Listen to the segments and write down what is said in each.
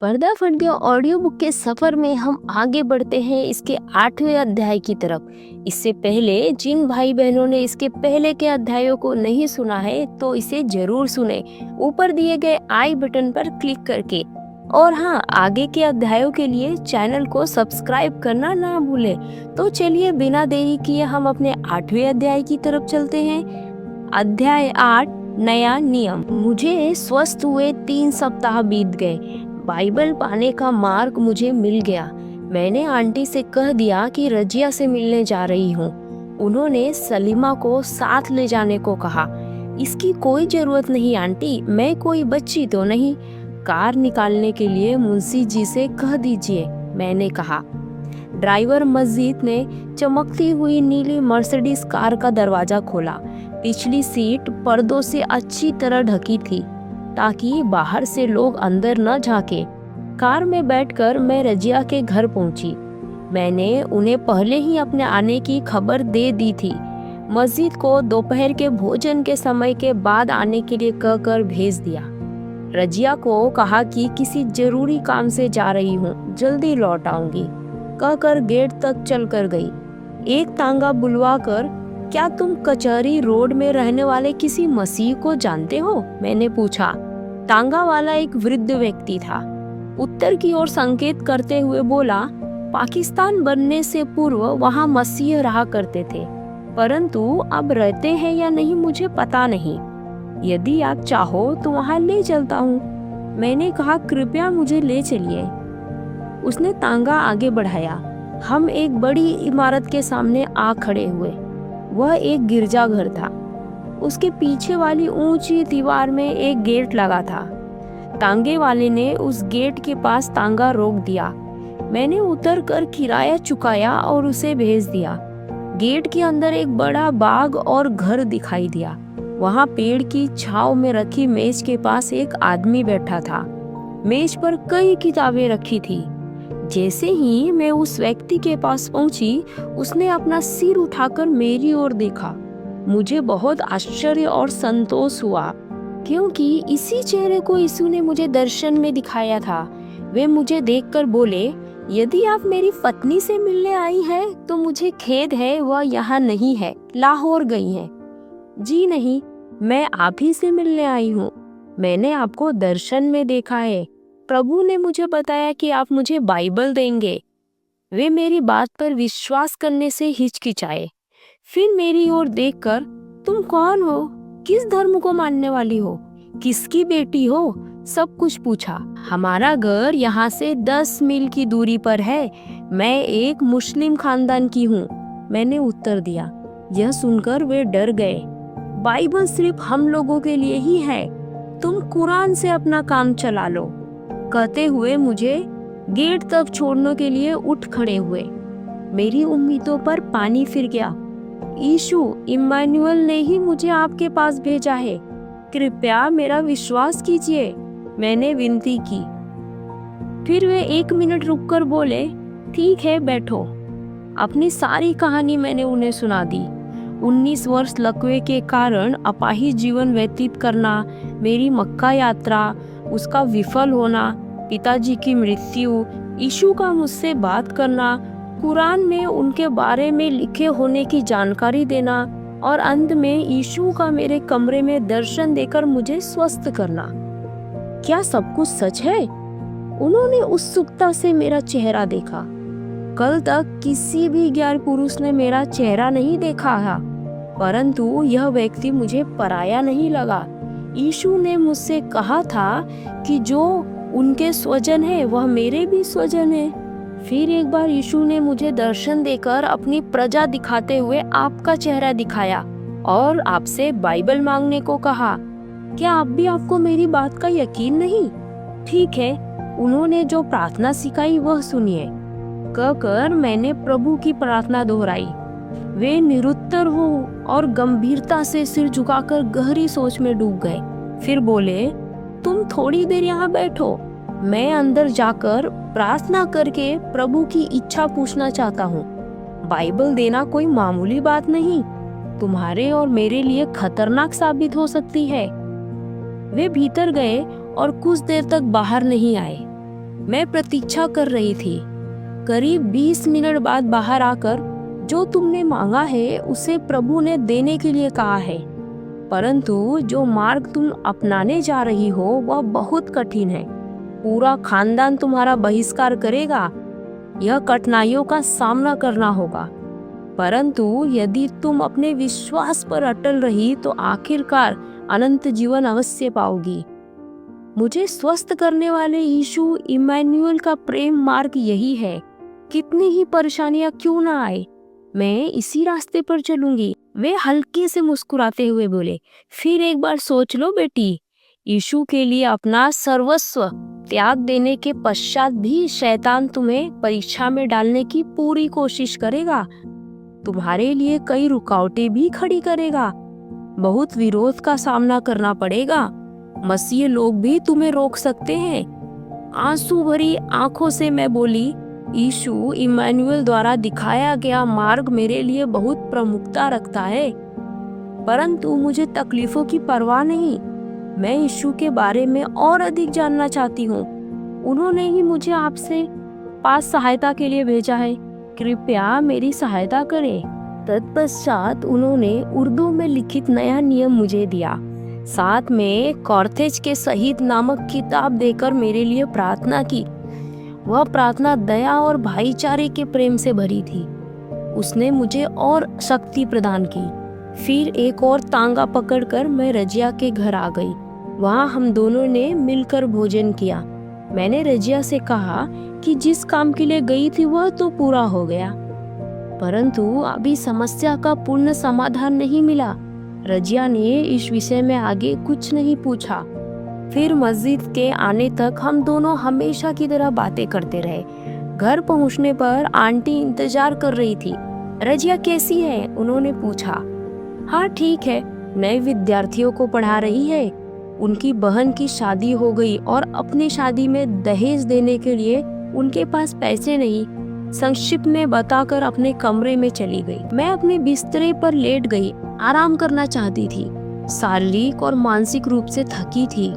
पर्दा फट गया ऑडियो बुक के सफर में हम आगे बढ़ते हैं इसके 8वें अध्याय की तरफ। इससे पहले जिन भाई बहनों ने इसके पहले के अध्यायों को नहीं सुना है तो इसे जरूर सुने, ऊपर दिए गए आई बटन पर क्लिक करके। और हाँ, आगे के अध्यायों के लिए चैनल को सब्सक्राइब करना ना भूलें। तो चलिए बिना देरी किए हम अपने 8वें अध्याय की तरफ चलते हैं। अध्याय 8, नया नियम। मुझे स्वस्थ हुए 3 सप्ताह बीत गए। बाइबल पाने का मार्ग मुझे मिल गया। मैंने आंटी से कह दिया कि रजिया से मिलने जा रही हूँ। उन्होंने सलीमा को साथ ले जाने को कहा। इसकी कोई जरूरत नहीं आंटी, मैं कोई बच्ची तो नहीं। कार निकालने के लिए मुंशी जी से कह दीजिए, मैंने कहा। ड्राइवर मस्जिद ने चमकती हुई नीली मर्सिडीज कार का दरवाजा खोला। पिछली सीट पर्दों से अच्छी तरह ढकी थी ताकि बाहर से लोग अंदर न झांके। कार में बैठकर मैं रजिया के घर पहुंची। मैंने उन्हें पहले ही अपने आने की खबर दे दी थी। मस्जिद को दोपहर के भोजन के समय के बाद आने के लिए कहकर भेज दिया। रजिया को कहा कि किसी जरूरी काम से जा रही हूँ, जल्दी लौट आऊंगी कहकर गेट तक चल कर गई। एक तांगा बुलवाकर, क्या तुम कचहरी रोड में रहने वाले किसी मसीह को जानते हो? मैंने पूछा। तांगा वाला एक वृद्ध व्यक्ति था। उत्तर की ओर संकेत करते हुए बोला, पाकिस्तान बनने से पूर्व वहाँ मसीह रहा करते थे, परंतु अब रहते हैं या नहीं मुझे पता नहीं। यदि आप चाहो तो वहाँ ले चलता हूँ। मैंने कहा, कृपया मुझे ले चलिए। उसने तांगा आगे बढ़ाया। हम एक बड़ी इमारत के सामने आ खड़े हुए। वह एक गिरजाघर था। उसके पीछे वाली ऊंची दीवार में एक गेट लगा था। तांगे वाले ने उस गेट के पास तांगा रोक दिया। मैंने उतर कर किराया चुकाया और उसे भेज दिया। गेट के अंदर एक बड़ा बाग और घर दिखाई दिया। वहाँ पेड़ की छांव में रखी मेज के पास एक आदमी बैठा था। मेज पर कई किताबें रखी थी। जैसे ही मैं उस व्यक्ति के पास पहुंची, उसने अपना सिर उठाकर मेरी ओर देखा। मुझे बहुत आश्चर्य और संतोष हुआ, क्योंकि इसी चेहरे को यीशु ने मुझे दर्शन में दिखाया था। वे मुझे देखकर बोले, यदि आप मेरी पत्नी से मिलने आई हैं, तो मुझे खेद है वह यहाँ नहीं है, लाहौर गई हैं। जी नहीं, मैं आप ही से मिलने आई हूँ। मैंने आपको दर्शन में देखा है। प्रभु ने मुझे बताया कि आप मुझे बाइबल देंगे। वे मेरी बात पर विश्वास करने से हिचकिचाए। फिर मेरी ओर देखकर, तुम कौन हो? किस धर्म को मानने वाली हो? किसकी बेटी हो? सब कुछ पूछा। हमारा घर यहाँ से 10 मील की दूरी पर है। मैं एक मुस्लिम खानदान की हूँ, मैंने उत्तर दिया। यह सुनकर वे डर गए। बाइबल सिर्फ हम लोगों के लिए ही है, तुम कुरान से अपना काम चला लो, कहते हुए मुझे गेट तक छोड़ने के लिए उठ खड़े हुए। मेरी उम्मीदों पर पानी फिर गया। यीशु इम्मानुएल ने ही मुझे आपके पास भेजा है, कृपया मेरा विश्वास कीजिए, मैंने विनती की। फिर वे 1 मिनट रुककर बोले, ठीक है बैठो। अपनी सारी कहानी मैंने उन्हें सुना दी। 19 वर्ष लकवे के कारण अपाहिज जीवन व्यतीत करना, मेरी मक्का यात्रा, उसका विफल होना, पिताजी की मृत्यु, यीशु का मुझसे बात करना, कुरान में उनके बारे में लिखे होने की जानकारी देना और अंत में यीशु का मेरे कमरे में दर्शन देकर मुझे स्वस्थ करना। क्या सब कुछ सच है? उन्होंने उत्सुकता से मेरा चेहरा देखा। कल तक किसी भी ज्ञान पुरुष ने मेरा चेहरा नहीं देखा था, परंतु यह व्यक्ति मुझे पराया नहीं लगा। यीशु ने मुझसे कहा था कि जो उनके स्वजन है वह मेरे भी स्वजन है। फिर एक बार यीशु ने मुझे दर्शन देकर अपनी प्रजा दिखाते हुए आपका चेहरा दिखाया और आपसे बाइबल मांगने को कहा। क्या आप भी आपको मेरी बात का यकीन नहीं? ठीक है, उन्होंने जो प्रार्थना सिखाई वह सुनिए, कहकर मैंने प्रभु की प्रार्थना दोहराई। वे निरुत्तर हो और गंभीरता से सिर झुकाकर गहरी सोच में डूब गए। फिर बोले, तुम थोड़ी देर यहाँ बैठो, मैं अंदर जाकर प्रार्थना करके प्रभु की इच्छा पूछना चाहता हूँ। बाइबल देना कोई मामूली बात नहीं, तुम्हारे और मेरे लिए खतरनाक साबित हो सकती है। वे भीतर गए और कुछ देर तक बाहर नहीं आए। मैं प्रतीक्षा कर रही थी। करीब 20 मिनट बाद बाहर आकर, जो तुमने मांगा है उसे प्रभु ने देने के लिए कहा है, परंतु जो मार्ग तुम अपनाने जा रही हो वह बहुत कठिन है। पूरा खानदान तुम्हारा बहिष्कार करेगा। यह कठिनाइयों का सामना करना होगा, परंतु यदि तुम अपने विश्वास पर अटल रही तो आखिरकार अनंत जीवन अवश्य पाओगी। मुझे स्वस्थ करने वाले यीशु इमैनुअल का प्रेम मार्ग यही है। कितनी ही परेशानियां क्यों ना आए, मैं इसी रास्ते पर चलूंगी। वे हल्के से मुस्कुराते हुए बोले, फिर एक बार सोच लो बेटी, यीशु के लिए अपना सर्वस्व त्याग देने के पश्चात भी शैतान तुम्हें परीक्षा में डालने की पूरी कोशिश करेगा। तुम्हारे लिए कई रुकावटें भी खड़ी करेगा। बहुत विरोध का सामना करना पड़ेगा। मसीह लोग भी तुम्हें रोक सकते हैं। आंसू भरी आंखों से मैं बोली, यीशु इमैनुअल द्वारा दिखाया गया मार्ग मेरे लिए बहुत प्रमुखता रखता है, परंतु मुझे तकलीफों की परवाह नहीं। मैं यीशु के बारे में और अधिक जानना चाहती हूँ। उन्होंने ही मुझे आपसे पास सहायता के लिए भेजा है। कृपया मेरी सहायता करें। तत्पश्चात उन्होंने उर्दू में लिखित नया नियम मुझे दिया। साथ में कॉर्थेज के शहीद नामक किताब देकर मेरे लिए प्रार्थना की। वह प्रार्थना दया और भाईचारे के प्रेम से भरी थी। उसने मुझे और शक्ति प्रदान की। फिर एक और तांगा पकड़कर मैं रजिया के घर आ गई। वहाँ हम दोनों ने मिलकर भोजन किया। मैंने रजिया से कहा कि जिस काम के लिए गई थी वह तो पूरा हो गया, परंतु अभी समस्या का पूर्ण समाधान नहीं मिला। रजिया ने इस विषय में आगे कुछ नहीं पूछा। फिर मस्जिद के आने तक हम दोनों हमेशा की तरह बातें करते रहे। घर पहुंचने पर आंटी इंतजार कर रही थी। रजिया कैसी है? उन्होंने पूछा। हाँ ठीक है, नए विद्यार्थियों को पढ़ा रही है। उनकी बहन की शादी हो गई और अपनी शादी में दहेज देने के लिए उनके पास पैसे नहीं। संक्षिप्त में बताकर अपने कमरे में चली गई। मैं अपने बिस्तरे पर लेट गई, आराम करना चाहती थी। शारीरिक और मानसिक रूप से थकी थी।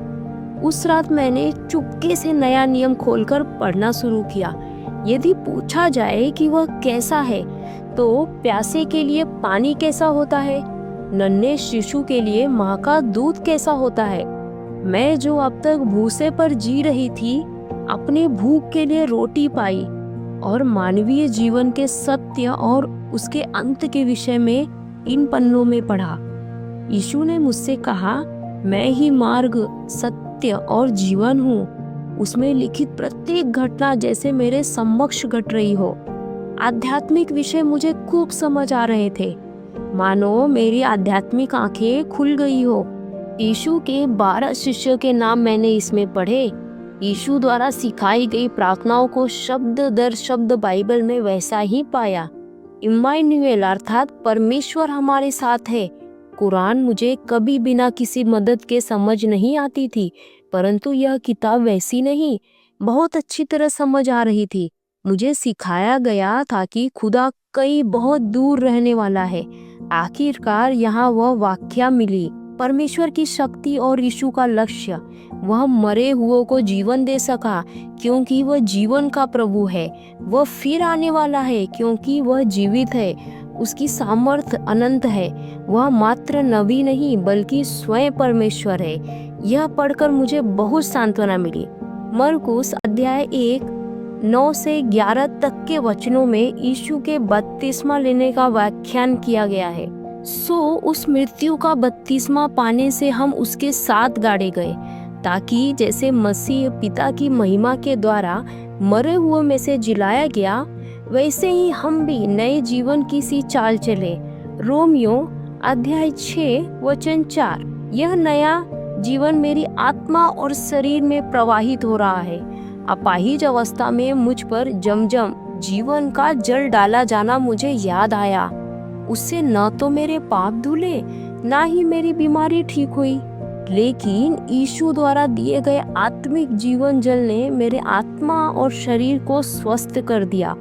उस रात मैंने चुपके से नया नियम खोलकर पढ़ना शुरू किया। यदि पूछा जाए कि वह कैसा है, तो प्यासे के लिए पानी कैसा होता है, नन्हे शिशु के लिए माँ का दूध कैसा होता है। मैं जो अब तक भूसे पर जी रही थी, अपने भूख के लिए रोटी पाई और मानवीय जीवन के सत्य और उसके अंत के विषय में इन पन्नों में पढ़ा। यीशु ने मुझसे कहा, मैं ही मार्ग, सत्य और जीवन हूँ। उसमें लिखित प्रत्येक घटना जैसे मेरे समक्ष घट रही हो। आध्यात्मिक विषय मुझे खूब समझ आ रहे थे, मानो मेरी आध्यात्मिक आंखें खुल गई हो। यीशु के 12 शिष्यों के नाम मैंने इसमें पढ़े। यीशु द्वारा सिखाई गई प्रार्थनाओं को शब्द दर शब्द बाइबल में वैसा ही पाया। इम्मानुएल अर्थात परमेश्वर हमारे साथ है। कुरान मुझे कभी बिना किसी मदद के समझ नहीं आती थी, परंतु यह किताब वैसी नहीं, बहुत अच्छी तरह समझ आ रही थी। मुझे सिखाया गया था कि खुदा कहीं बहुत दूर रहने वाला है। आखिरकार यहाँ वह व्याख्या मिली, परमेश्वर की शक्ति और यीशु का लक्ष्य। वह मरे हुओं को जीवन दे सका क्योंकि वह जीवन का प्रभु है। वह फिर आने वाला है क्योंकि वह जीवित है। उसकी सामर्थ्य अनंत है। वह मात्र नबी नहीं बल्कि स्वयं परमेश्वर है। यह पढ़कर मुझे बहुत सांत्वना मिली। मरकुस अध्याय 1:9 से 11 तक के वचनों में यीशु के बपतिस्मा लेने का व्याख्यान किया गया है। उस मृत्यु का बपतिस्मा पाने से हम उसके साथ गाड़े गए, ताकि जैसे मसीह पिता की महिमा के द्वारा मरे हुए में से जिलाया गया, वैसे ही हम भी नए जीवन की सी चाल चले। रोमियो अध्याय 6:4। यह नया जीवन मेरी आत्मा और शरीर में प्रवाहित हो रहा है। अपाहिज अवस्था में मुझ पर जमजम जीवन का जल डाला जाना मुझे याद आया। उससे न तो मेरे पाप धुले, ना ही मेरी बीमारी ठीक हुई, लेकिन यीशु द्वारा दिए गए आत्मिक जीवन जल ने मेरे आत्मा और शरीर को स्वस्थ कर दिया।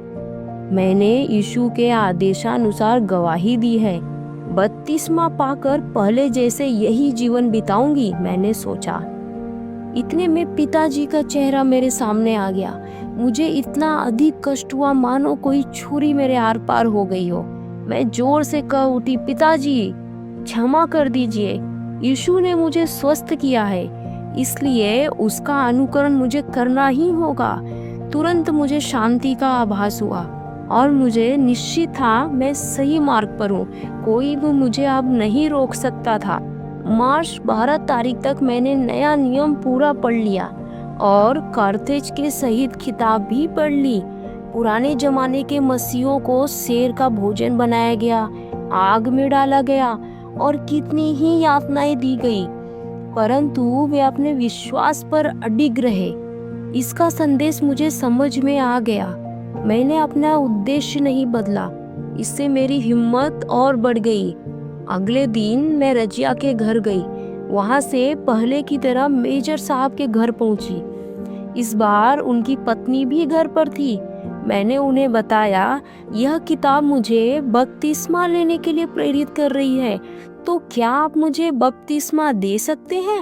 मैंने यीशु के आदेशानुसार गवाही दी है। बपतिस्मा पाकर पहले जैसे यही जीवन बिताऊंगी, मैंने सोचा। इतने में पिताजी का चेहरा मेरे सामने आ गया। मुझे इतना अधिक कष्ट हुआ मानो कोई छुरी मेरे आर पार हो गई हो। मैं जोर से कह उठी, पिताजी क्षमा कर दीजिए, यीशु ने मुझे स्वस्थ किया है, इसलिए उसका अनुकरण मुझे करना ही होगा। तुरंत मुझे शांति का आभास हुआ और मुझे निश्चित था मैं सही मार्ग पर हूँ। कोई भी मुझे अब नहीं रोक सकता था। मार्च 12 तारीख तक मैंने नया नियम पूरा पढ़ लिया और कार्थेज के शहीद किताब भी पढ़ ली। पुराने जमाने के मसीहों को शेर का भोजन बनाया गया, आग में डाला गया और कितनी ही यातनाएं दी गई, परंतु वे अपने विश्वास पर अडिग रहे। इसका संदेश मुझे समझ में आ गया। मैंने अपना उद्देश्य नहीं बदला, इससे मेरी हिम्मत और बढ़ गई। अगले दिन मैं रजिया के घर गई। वहां से पहले की तरह मेजर साहब के घर पहुंची। इस बार उनकी पत्नी भी घर पर थी। मैंने उन्हें बताया, यह किताब मुझे बपतिस्मा लेने के लिए प्रेरित कर रही है, तो क्या आप मुझे बपतिस्मा दे सकते हैं?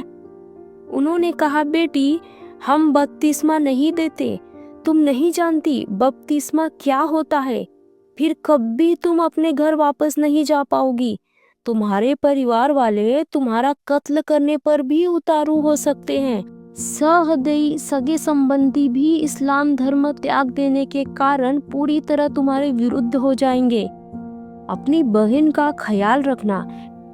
उन्होंने कहा, बेटी हम बपतिस्मा नहीं देते, तुम नहीं जानती बपतिस्मा क्या होता है। फिर कभी तुम अपने घर वापस नहीं जा पाओगी। तुम्हारे परिवार वाले तुम्हारा कत्ल करने पर भी उतारू हो सकते हैं। सहृदयी सगे संबंधी भी इस्लाम धर्म त्याग देने के कारण पूरी तरह तुम्हारे विरुद्ध हो जाएंगे। अपनी बहन का ख्याल रखना।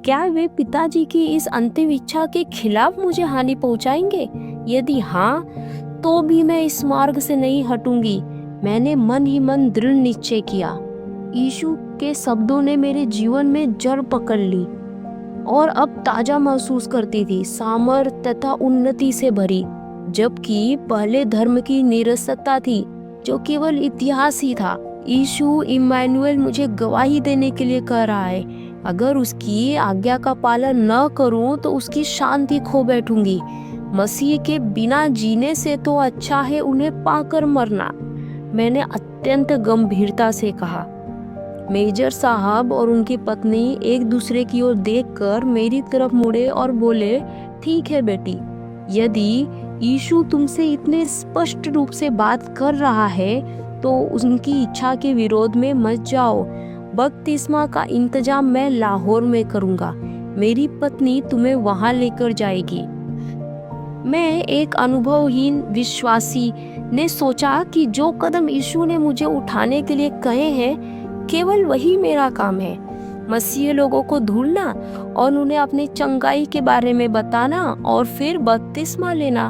क्या वे पिताजी की इस अंतिम इच्छा के खिलाफ मुझे हानि पहुंचाएंगे? यदि हाँ, तो भी मैं इस मार्ग से नहीं हटूंगी। मैंने मन ही मन दृढ़ निश्चय किया। यीशु के शब्दों ने मेरे जीवन में जड़ पकड़ ली और अब ताजा महसूस करती थी, सामर्थ्य तथा उन्नति से भरी। जबकि पहले धर्म की निरसता थी जो केवल इतिहास ही था। यीशु इम्मानुएल मुझे गवाही देने के लिए कह रहा है। अगर उसकी आज्ञा का पालन न करूं तो उसकी शांति खो बैठूंगी। मसीह के बिना जीने से तो अच्छा है उन्हें पाकर मरना। मैंने अत्यंत गंभीरता से कहा। मेजर साहब और उनकी पत्नी एक दूसरे की ओर देखकर मेरी तरफ मुड़े और बोले, ठीक है बेटी, यदि यीशु तुमसे इतने स्पष्ट रूप से बात कर रहा है तो उनकी इच्छा के विरोध में मत जाओ। बपतिस्मा का इंतजाम मैं लाहौर में करूंगा। मेरी पत्नी तुम्हें वहां लेकर जाएगी। मैं एक अनुभवहीन विश्वासी ने सोचा कि जो कदम यीशु ने मुझे उठाने के लिए कहे हैं केवल वही मेरा काम है। मसीह लोगों को ढूंढना और उन्हें अपनी चंगाई के बारे में बताना और फिर बपतिस्मा लेना।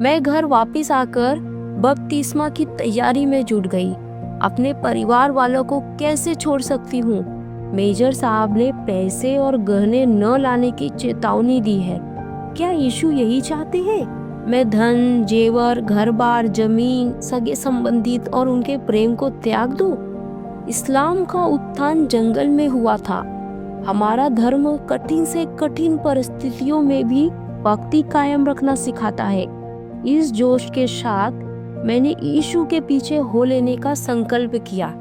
मैं घर वापस आकर बपतिस्मा की तैयारी में जुट गई। अपने परिवार वालों को कैसे छोड़ सकती हूँ? मेजर साहब ने पैसे और गहने न लाने की चेतावनी दी है। क्या यीशु यही चाहते हैं? मैं धन, जेवर, घर बार, जमीन, सगे संबंधित और उनके प्रेम को त्याग दूं? इस्लाम का उत्थान जंगल में हुआ था। हमारा धर्म कठिन से कठिन परिस्थितियों में भी भक्ति कायम रखना सिखाता है। इस जोश के साथ मैंने यीशु के पीछे हो लेने का संकल्प किया।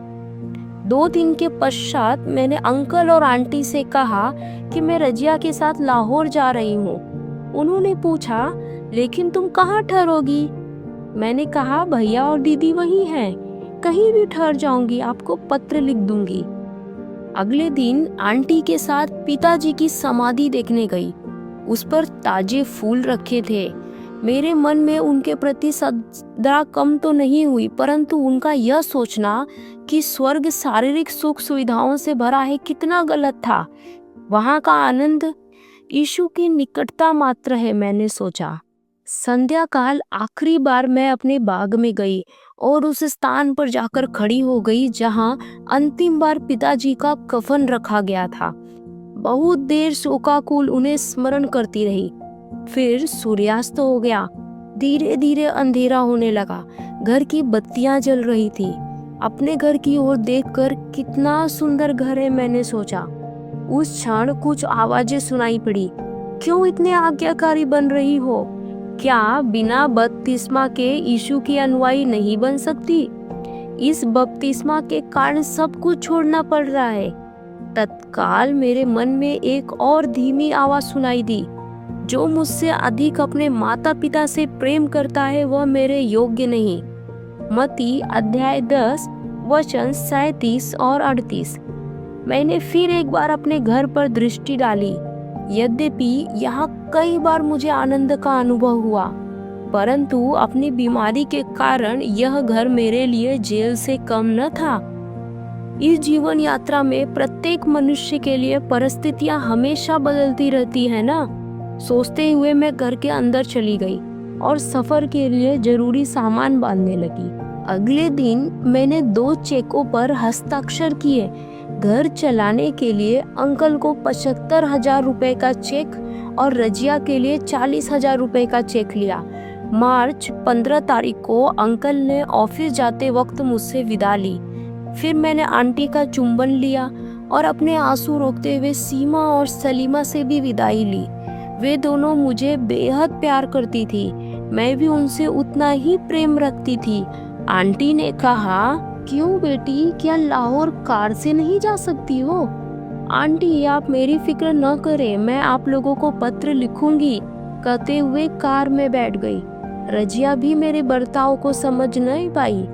2 दिन के पश्चात मैंने अंकल और आंटी से कहा कि मैं रजिया के साथ लाहौर जा रही हूँ। उन्होंने पूछा, लेकिन तुम कहाँ ठहरोगी? मैंने कहा, भैया और दीदी वहीं हैं, कहीं भी ठहर जाऊंगी, आपको पत्र लिख दूंगी। अगले दिन आंटी के साथ पिताजी की समाधि देखने गई। उस पर ताजे फूल रखे थे। मेरे मन में उनके प्रति श्रद्धा कम तो नहीं हुई, परंतु उनका यह सोचना कि स्वर्ग शारीरिक सुख सुविधाओं से भरा है कितना गलत था। वहां का आनंद यीशु की निकटता मात्र है, मैंने सोचा। संध्या काल आखिरी बार मैं अपने बाग में गई और उस स्थान पर जाकर खड़ी हो गई जहां अंतिम बार पिताजी का कफन रखा गया था। बहुत देर शोकाकुल उन्हें स्मरण करती रही। फिर सूर्यास्त हो गया। धीरे धीरे अंधेरा होने लगा। घर की बत्तियां जल रही थी। अपने घर की ओर देखकर कितना सुंदर घर है, मैंने सोचा। उस क्षण कुछ आवाजें सुनाई पड़ी। क्यों इतने आज्ञाकारी बन रही हो? क्या बिना बपतिस्मा के यीशु की अनुयायी नहीं बन सकती? इस बपतिस्मा के कारण सब कुछ छोड़ना पड़ रहा है। तत्काल मेरे मन में एक और धीमी आवाज सुनाई दी। जो मुझसे अधिक अपने माता पिता से प्रेम करता है वह मेरे योग्य नहीं। मत्ती अध्याय 10 वचन 37 और 38। मैंने फिर एक बार अपने घर पर दृष्टि डाली। यद्यपि यहाँ कई बार मुझे आनंद का अनुभव हुआ, परंतु अपनी बीमारी के कारण यह घर मेरे लिए जेल से कम न था। इस जीवन यात्रा में प्रत्येक मनुष्य के लिए परिस्थितियां हमेशा बदलती रहती है ना। सोचते हुए मैं घर के अंदर चली गई और सफर के लिए जरूरी सामान बांधने लगी। अगले दिन मैंने 2 चेकों पर हस्ताक्षर किए। घर चलाने के लिए अंकल को 75,000 रुपए का चेक और रजिया के लिए 40,000 रुपए का चेक लिया। मार्च 15 तारीख को अंकल ने ऑफिस जाते वक्त मुझसे विदा ली। फिर मैंने आंटी का चुंबन लिया और अपने आंसू रोकते हुए सीमा और सलीमा से भी विदाई ली। वे दोनों मुझे बेहद प्यार करती थी, मैं भी उनसे उतना ही प्रेम रखती थी। आंटी ने कहा, क्यों बेटी, क्या लाहौर कार से नहीं जा सकती हो? आंटी, आप मेरी फिक्र न करें, मैं आप लोगों को पत्र लिखूंगी, कहते हुए कार में बैठ गई। रजिया भी मेरे बर्ताव को समझ नहीं पाई,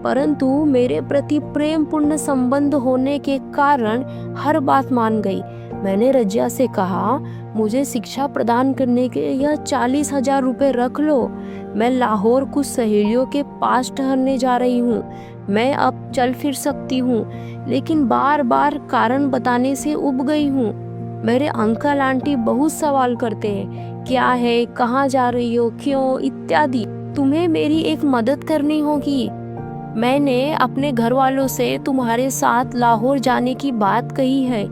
परंतु मेरे प्रति प्रेम पूर्ण संबंध होने के कारण हर बात मान गई। मैंने रजिया से कहा, मुझे शिक्षा प्रदान करने के यह 40,000 रुपए रख लो। मैं लाहौर कुछ सहेलियों के पास ठहरने जा रही हूँ। मैं अब चल फिर सकती हूँ, लेकिन बार बार कारण बताने से उब गई हूँ। मेरे अंकल आंटी बहुत सवाल करते हैं, क्या है, कहाँ जा रही हो, क्यों, इत्यादि। तुम्हें मेरी एक मदद करनी होगी। मैंने अपने घर वालों से तुम्हारे साथ लाहौर जाने की बात कही है,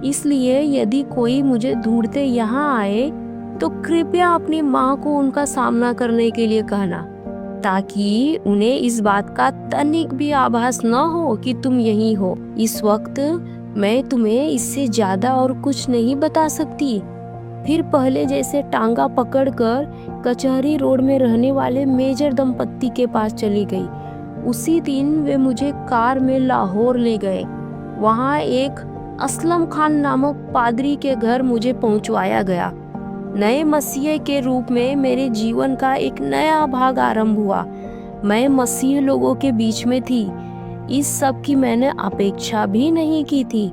इसलिए यदि कोई मुझे ढूंढते यहाँ आए तो कृपया अपनी माँ को उनका सामना करने के लिए कहना, ताकि उन्हें इस बात का तनिक भी आभास न हो कि तुम यहीं हो। इस वक्त मैं तुम्हें इससे ज्यादा और कुछ नहीं बता सकती। फिर पहले जैसे टांगा पकड़कर कचहरी रोड में रहने वाले मेजर दंपत्ति के पास चली गई। उसी दिन वे मुझे कार में लाहौर ले गए। वहाँ एक असलम खान नामक पादरी के घर मुझे पहुंचवाया गया। नए मसीह के रूप में मेरे जीवन का एक नया भाग आरंभ हुआ। मैं मसीह लोगों के बीच में थी। इस सब की मैंने अपेक्षा भी नहीं की थी।